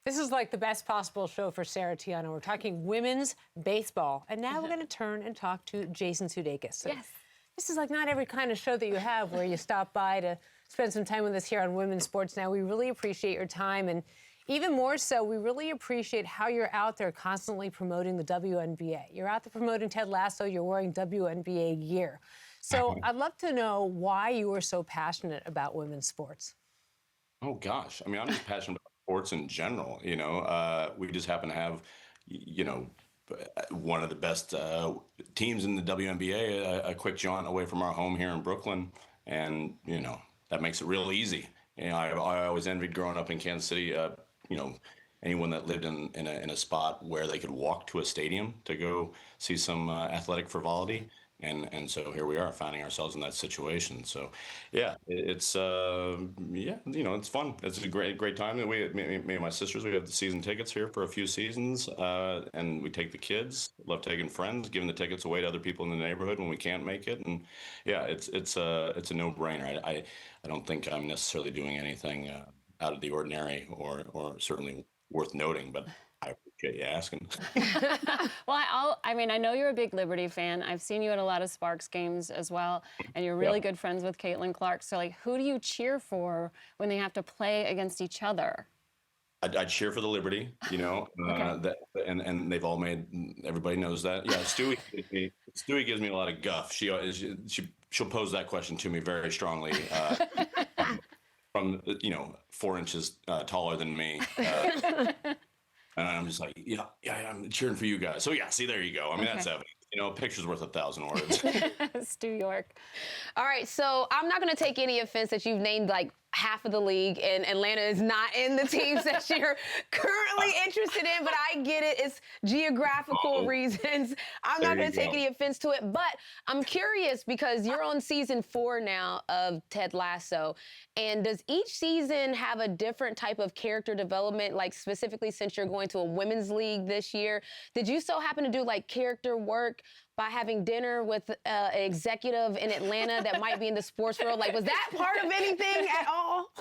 This is like the best possible show for Sarah Tiano. We're talking women's baseball. And now we're going to turn and talk to Jason Sudeikis. Yes. This is like not every kind of show that you have where you stop by to spend some time with us here on Women's Sports Now. We really appreciate your time. And even more so, we really appreciate how you're out there constantly promoting the WNBA. You're out there promoting Ted Lasso. You're wearing WNBA gear. So I'd love to know why you are so passionate about women's sports. Oh, gosh. I mean, I'm just passionate about sports in general. We just happen to have, one of the best teams in the WNBA, a quick jaunt away from our home here in Brooklyn. And, that makes it real easy. I always envied growing up in Kansas City, anyone that lived in a spot where they could walk to a stadium to go see some athletic frivolity. And so here we are finding ourselves in that situation. So, yeah, it's fun. It's a great time. Me and my sisters, we have the season tickets here for a few seasons, and we take the kids. Love taking friends, giving the tickets away to other people in the neighborhood when we can't make it. And yeah, it's a no-brainer. I don't think I'm necessarily doing anything out of the ordinary or certainly worth noting, but I appreciate you asking. Well, I know you're a big Liberty fan. I've seen you at a lot of Sparks games as well, and you're really good friends with Caitlin Clark. So, who do you cheer for when they have to play against each other? I cheer for the Liberty, okay. And they've all everybody knows that. Yeah, Stewie gives me a lot of guff. She'll pose that question to me very strongly. From 4 inches taller than me. And I'm just like, yeah, I'm cheering for you guys. So, yeah, see, there you go. I mean, That's evidence. Picture's worth 1,000 words. Stu York. All right, so I'm not going to take any offense that you've named, half of the league, and Atlanta is not in the teams that you're currently interested in, but I get it. It's geographical reasons. I'm not going to take any offense to it, but I'm curious because you're on season 4 now of Ted Lasso, and does each season have a different type of character development, specifically since you're going to a women's league this year? Did you so happen to do, character work by having dinner with an executive in Atlanta that might be in the sports world? Was that part of anything at all?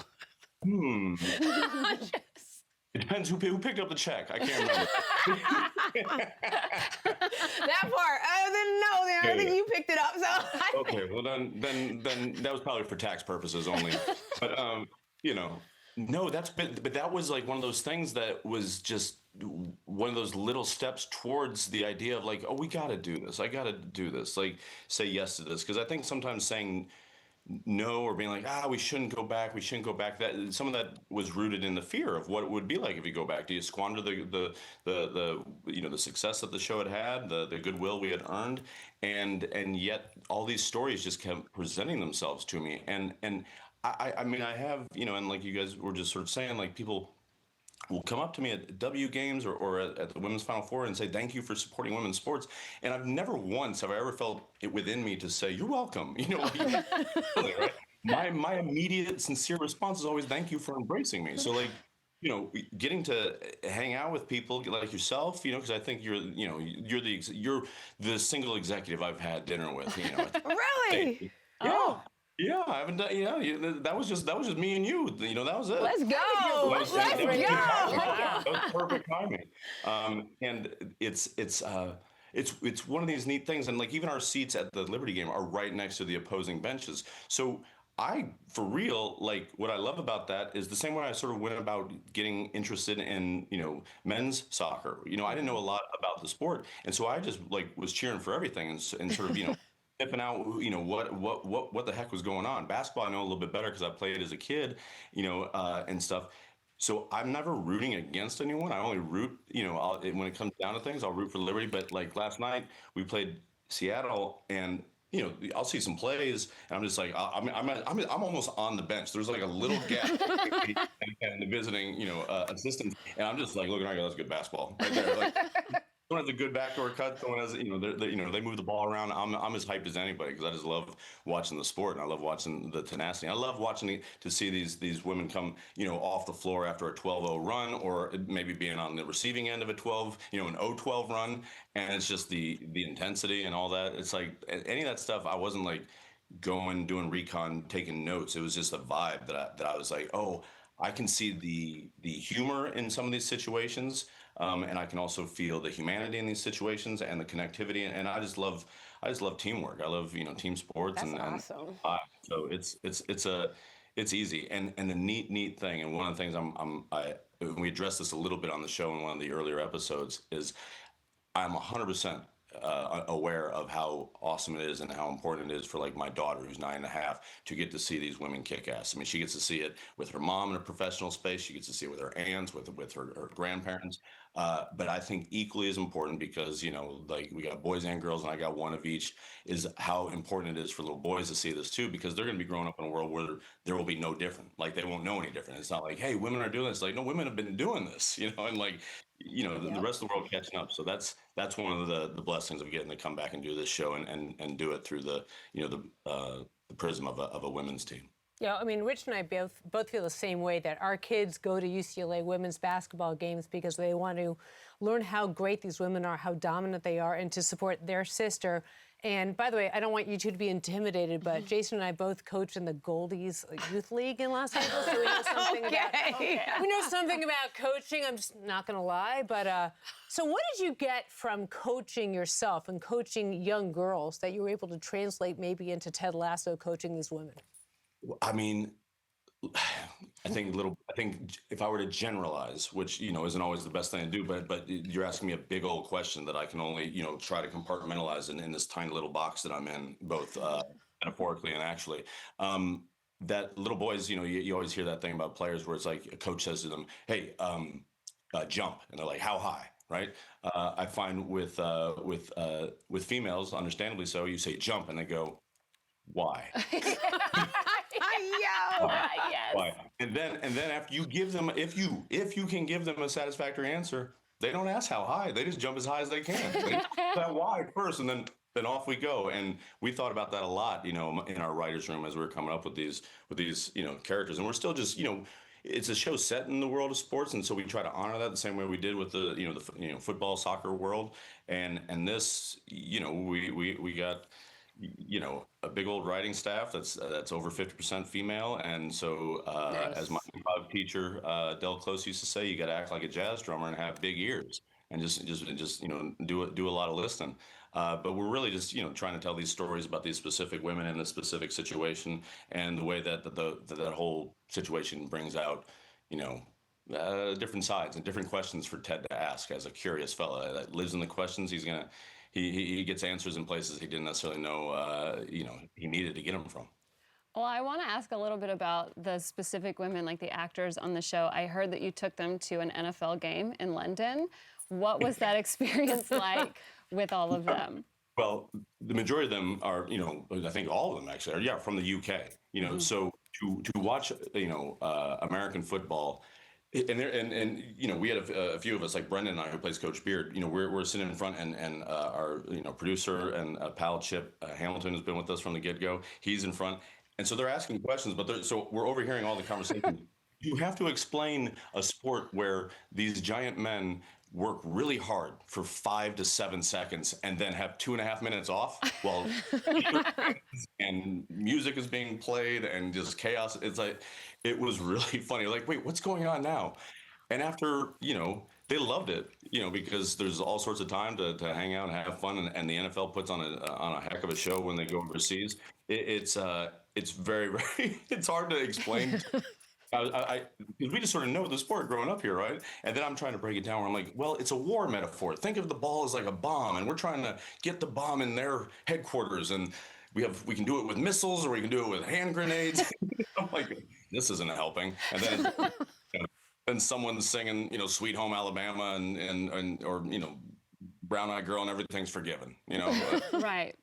It depends who picked up the check. I can't remember. That part, I didn't know there. I think you picked it up. So okay, well then that was probably for tax purposes only. But no, but that was one of those things that was just one of those little steps towards the idea of oh, we got to do this. I got to do this. Say yes to this. Because I think sometimes saying no or being we shouldn't go back. That some of that was rooted in the fear of what it would be like if you go back. Do you squander the success that the show had, the goodwill we had earned, and yet all these stories just kept presenting themselves to me. And I mean, I have, and like you guys were just sort of saying, people will come up to me at W games or at the Women's Final Four and say, thank you for supporting women's sports. And I've never once have I ever felt it within me to say, you're welcome. Right? My immediate, sincere response is always, thank you for embracing me. So getting to hang out with people like yourself, because I think you're the single executive I've had dinner with, Really? Yeah. Yeah, I haven't done. That was just me and you. That was it. Let's go. Let's go. That was perfect timing. And it's one of these neat things. And even our seats at the Liberty game are right next to the opposing benches. So for real, what I love about that is the same way I sort of went about getting interested in, men's soccer. I didn't know a lot about the sport, and so I just was cheering for everything and sort of sniffing out, what the heck was going on. Basketball, I know a little bit better because I played as a kid, and stuff. So I'm never rooting against anyone. I only root, when it comes down to things, I'll root for Liberty. But last night we played Seattle, and I'll see some plays, and I'm just I'm almost on the bench. There's a little gap and the visiting, assistant, and I'm just looking around, that's good basketball right there. Someone has a good backdoor cut. Someone has, they move the ball around. I'm as hyped as anybody because I just love watching the sport, and I love watching the tenacity. I love watching to see these women come, off the floor after a 12-0 run, or maybe being on the receiving end of a 12, an 0-12 run, and it's just the intensity and all that. It's any of that stuff. I wasn't doing recon, taking notes. It was just a vibe that I was oh, I can see the humor in some of these situations, and I can also feel the humanity in these situations and the connectivity. And I just love teamwork. I love team sports, That's and awesome. so it's easy. And the neat thing, and one of the things we addressed this a little bit on the show in one of the earlier episodes, is I'm 100% aware of how awesome it is and how important it is for like my daughter, who's 9.5, to get to see these women kick ass. I mean, she gets to see it with her mom in a professional space. She gets to see it with her aunts, with her grandparents. But I think equally as important, because like we got boys and girls, and I got one of each, is how important it is for little boys to see this too, because they're going to be growing up in a world where there will be no different. Like they won't know any different. It's not like, hey, women are doing this. Like, no, women have been doing this, and like the rest of the world catching up. So that's one of the blessings of getting to come back and do this show, and do it through the prism of a women's team. Yeah, I mean, Rich and I both feel the same way, that our kids go to UCLA women's basketball games because they want to learn how great these women are, how dominant they are, and to support their sister. And by the way, I don't want you two to be intimidated, but Jason and I both coached in the Goldies Youth League in Los Angeles, so we know something we know something about coaching. I'm just not going to lie. But so what did you get from coaching yourself and coaching young girls that you were able to translate maybe into Ted Lasso coaching these women? I mean, I think if I were to generalize, which isn't always the best thing to do, but you're asking me a big old question that I can only try to compartmentalize in this tiny little box that I'm in, both metaphorically and actually. That little boys, you always hear that thing about players where it's like a coach says to them, "Hey, jump," and they're like, "How high?" Right? I find with females, understandably so, you say jump, and they go, "Why?" Yes. Why? And then after you give them, if you can give them a satisfactory answer, they don't ask how high. They just jump as high as they can. They that why first, and then off we go. And we thought about that a lot, in our writers' room as we were coming up with these characters. And we're still just, it's a show set in the world of sports, and so we try to honor that the same way we did with the football, soccer world. And this, we got a big old writing staff that's over 50% female, and so Nice. as my improv teacher Del Close used to say, you got to act like a jazz drummer and have big ears, and just do a lot of listening. But we're really just trying to tell these stories about these specific women in this specific situation, and the way that that whole situation brings out different sides and different questions for Ted to ask. As a curious fella that lives in the questions, he gets answers in places he didn't necessarily know he needed to get them from. Well, I want to ask a little bit about the specific women, like the actors on the show. I heard that you took them to an NFL game in London. What was that experience like with all of them? Well, the majority of them are, I think all of them actually are, from the UK. So to watch, American football. And we had a few of us, like Brendan and I, who plays Coach Beard. We're sitting in front, and our producer and pal Chip Hamilton has been with us from the get-go. He's in front, and so they're asking questions, but so we're overhearing all the conversation. You have to explain a sport where these giant men work really hard for 5 to 7 seconds and then have 2.5 minutes off while and music is being played and just chaos. It's like, it was really funny. Like, wait, what's going on now? And after, they loved it, because there's all sorts of time to hang out and have fun. And the NFL puts on a heck of a show when they go overseas. It's very, very, it's hard to explain. We just sort of know the sport growing up here, right? And then I'm trying to break it down where I'm like, well, it's a war metaphor. Think of the ball as like a bomb, and we're trying to get the bomb in their headquarters, and we can do it with missiles, or we can do it with hand grenades. I'm like, this isn't helping. And then someone's singing, Sweet Home Alabama, or Brown Eyed Girl, and everything's forgiven, Right.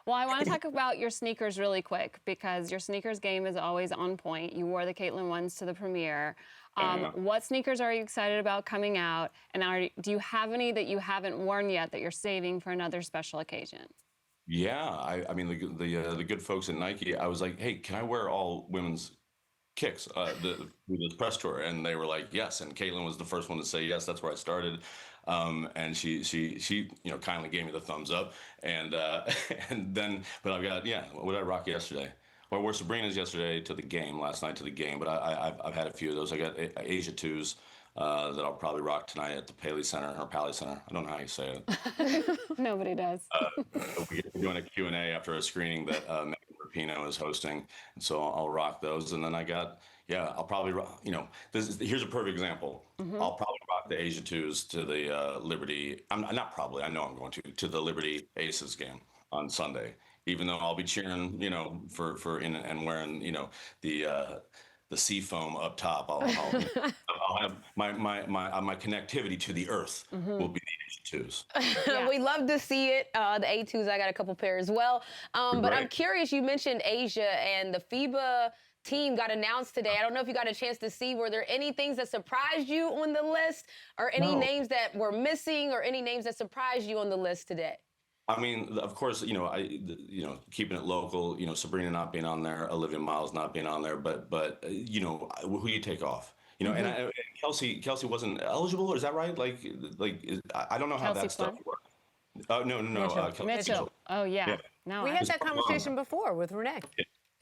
Well, I want to talk about your sneakers really quick, because your sneakers game is always on point. You wore the Caitlin ones to the premiere. What sneakers are you excited about coming out? And do you have any that you haven't worn yet that you're saving for another special occasion? Yeah, I mean, the good folks at Nike, I was like, hey, can I wear all women's kicks through the press tour? And they were like, yes. And Caitlin was the first one to say yes. That's where I started. And she kindly gave me the thumbs up. And then, but I've got, what did I rock yesterday? I wore Sabrina's yesterday to the game, last night to the game, but I've had a few of those. I got Asia 2s that I'll probably rock tonight at the Paley Center, or Pally Center. I don't know how you say it. Nobody does. We're doing a Q&A after a screening that Megan Rapinoe is hosting, and so I'll rock those. And then I got, I'll probably rock, here's a perfect example. I'll probably rock the Asia 2s to the Liberty, I'm not probably, I know I'm going to the Liberty Aces game on Sunday, even though I'll be cheering, and wearing, the sea foam up top. I'll have my connectivity to the earth will be the A2s. Yeah. We love to see it. The A2s, I got a couple pair as well. But Right. I'm curious, you mentioned Asia, and the FIBA team got announced today. I don't know if you got a chance to see. Were there any things that surprised you on the list, or any names that were missing, or any names that surprised you on the list today? I mean, of course, keeping it local, Sabrina not being on there, Olivia Miles not being on there, but who you take off? And Kelsey wasn't eligible, is that right? I don't know how Kelsey that stuff Plum? works. Oh, no, Kelsey Mitchell. Oh, yeah. No, We I- had that conversation before with Renee.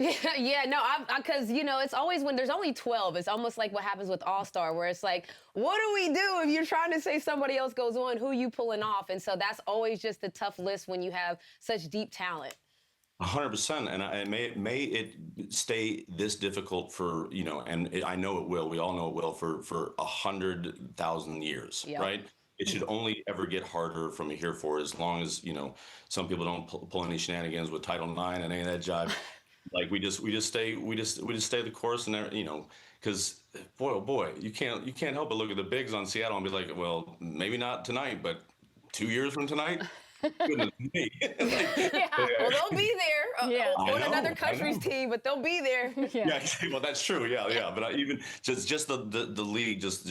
Because, it's always when there's only 12, it's almost like what happens with All-Star, where it's like, what do we do if you're trying to say somebody else goes on? Who you pulling off? And so that's always just a tough list when you have such deep talent. 100%, and may it stay this difficult for I know it will. We all know it will for 100,000 years, Yep. right? It should only ever get harder from here forward, as long as some people don't pull any shenanigans with Title IX and any of that jive. Like we just stay the course, and because boy, oh boy, you can't help but look at the bigs on Seattle and be like, well, maybe not tonight, but 2 years from tonight. Goodness me. Well, they'll be there Yeah. on I another know. country's team, but they'll be there. Yeah, well, that's true. Yeah. But even just the league, just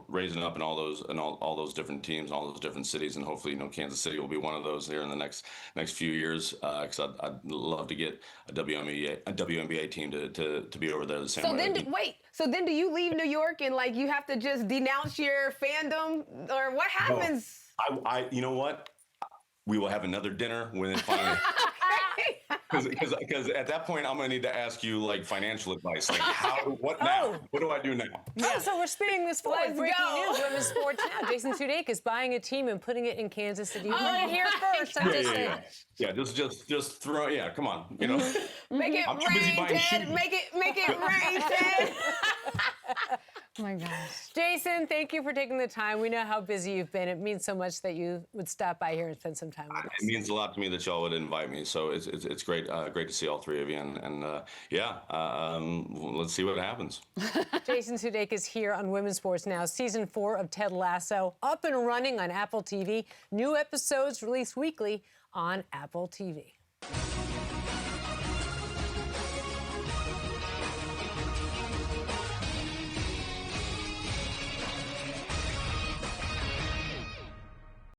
raising up in all those different teams, all those different cities, and hopefully Kansas City will be one of those here in the next few years. Because I'd love to get a WNBA team to be over there the same So way. then, so then do you leave New York and you have to just denounce your fandom, or what happens? You know what? We will have another dinner when it finally. Because at that point, I'm gonna need to ask you financial advice. What now? What do I do now? Oh, so we're spinning this forward. Let's Breaking go. news, women's sports now. Jason Sudeikis buying a team and putting it in Kansas City. You heard it here first. I'm just saying. Yeah. Just throw. Yeah, come on. Make it I'm too busy rain, buying Ted. shoes. Make it rain, Ted. Oh, my gosh. Jason, thank you for taking the time. We know how busy you've been. It means so much that you would stop by here and spend some time with us. It means a lot to me that y'all would invite me. So it's great. Great to see all three of you. And let's see what happens. Jason Sudeikis here on Women's Sports Now. Season 4 of Ted Lasso up and running on Apple TV. New episodes released weekly on Apple TV.